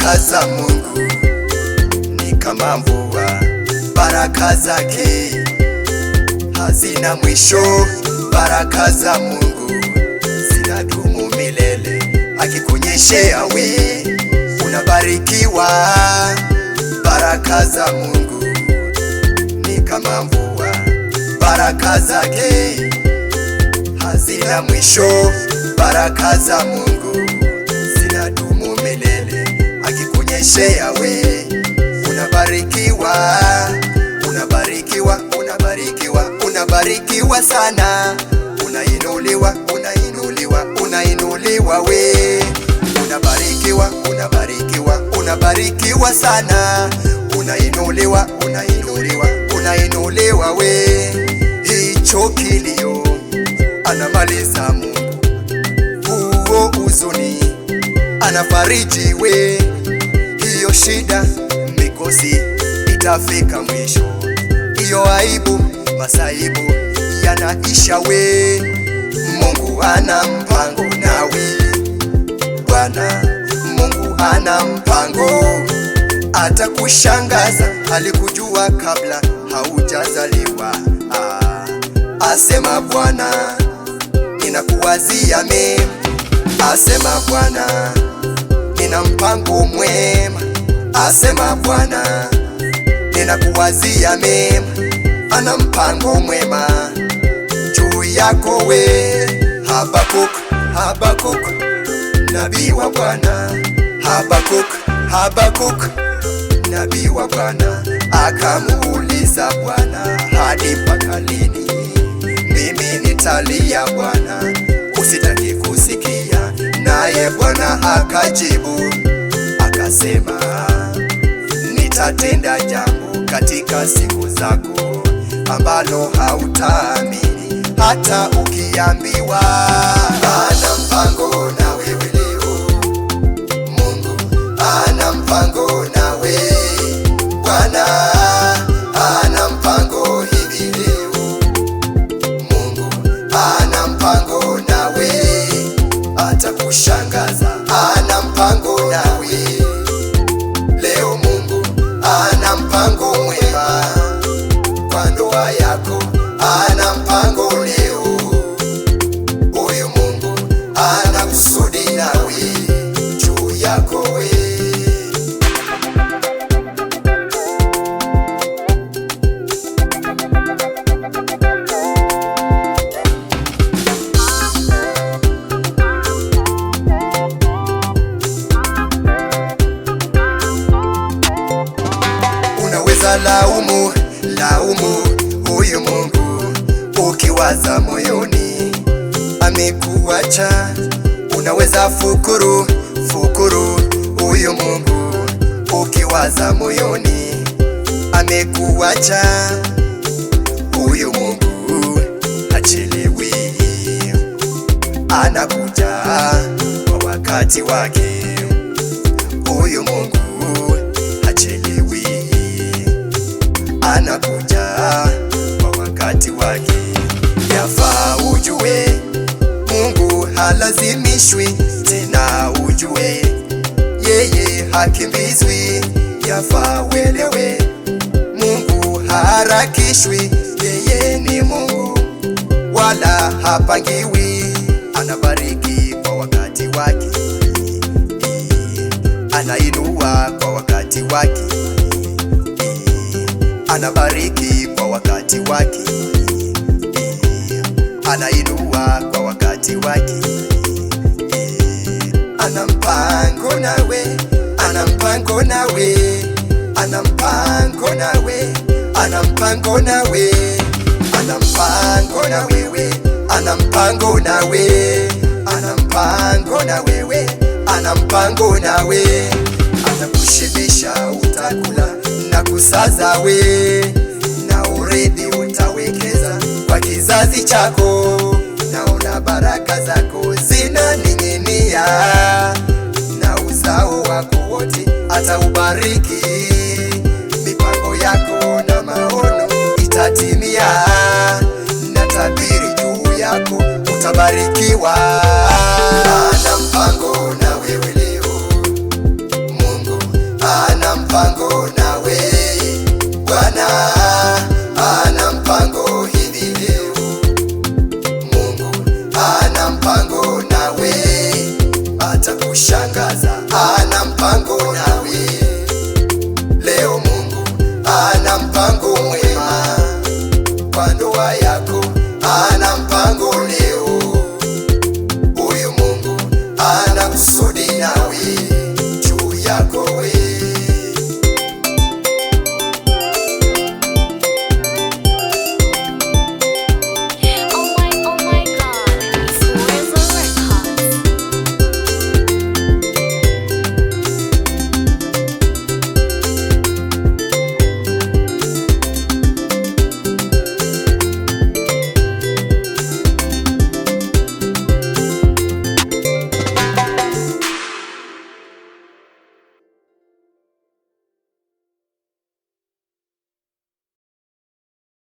Baraka za Mungu ni kama mvua, baraka zake hazina mwisho. Baraka za Mungu zinadumu milele, akikunyeshea we unabarikiwa. Baraka za Mungu ni kama mvua, baraka zake hazina mwisho. Baraka za Mungu zinadumu milele, akikunyeshea we unabarikiwa. Unabarikiwa, unabarikiwa, unabarikiwa sana. Unainuliwa, unainuliwa, unainuliwa we. Unabarikiwa, unabarikiwa, unabarikiwa sana. Unainuliwa, unainuliwa, unainuliwa we. Hicho kilio anamaliza Mungu, huo huzuni anafariji we. Hiyo shida mikosi itafika mwisho, hiyo aibu masaibu yanaisha we. Mungu ana mpango nawe Bwana, Mungu ana mpango, atakushangaza. Alikujua kabla haujazaliwa. Asema Bwana, ninakuwazia mema. Asema Bwana, nina mpango mwema. Asema Bwana, ninakuwazia mema. Ana mpango mwema juu yako we. Habakuk, Habakuk, nabii wa Bwana. Habakuk, Habakuk, nabii wa Bwana. Akamuuliza Bwana, hadi mpaka lini mimi nitalia Bwana, usitaki kusikia? Naye Bwana akajibu akasema, nitatenda jambo katika siku zako ambalo hautaamini hata ukiambiwa. Ana mpango na wewe leo, Mungu ana mpango nawe. Bwana ana mpango hivi leo, Mungu ana mpango nawe, atakushangaza. Ana mpango nawe leo, Mungu ana mpango mwema kwa ndoa yako. Ana mpango leo, huyu Mungu ana kusudi nawe juu yako we. Unaweza laumu huyu Mungu ukiwaza moyoni amekuacha. Unaweza fukuru huyu Mungu ukiwaza moyoni amekuacha. Huyu Mungu hachelewi, anakuja kwa wakati wake. Huyu Mungu hachelewi, anakuja kwa wakati wake. Yafaa ujue Mungu halazimishwi, tena ujue yeye hakimbizwi. Yafaa uelewe Mungu harakishwi, yeye ni Mungu wala hapangiwi. Anabariki kwa wakati wake, anainua kwa wakati wake, anabariki kwa wakati wake, anainua kwa wakati wake. Ana mpango nawe, ana mpango nawe, ana mpango nawe, ana mpango nawe, ana mpango na wewe, ana mpango nawe, ana mpango na wewe, ana mpango nawe. Atakushibisha utakula na kusaza we, na urithi utawekeza kwa kizazi chako. Naona baraka zako zinaning'inia, na uzao wako wote ataubariki. Mipango yako na maono itatimia, na tabiri juu yako utabarikiwa. Ana mpango na wewe leo, Mungu kushangaza, ana mpango nawe. Leo Mungu ana mpango mwema kwa ndoa yako, ana mpango leo.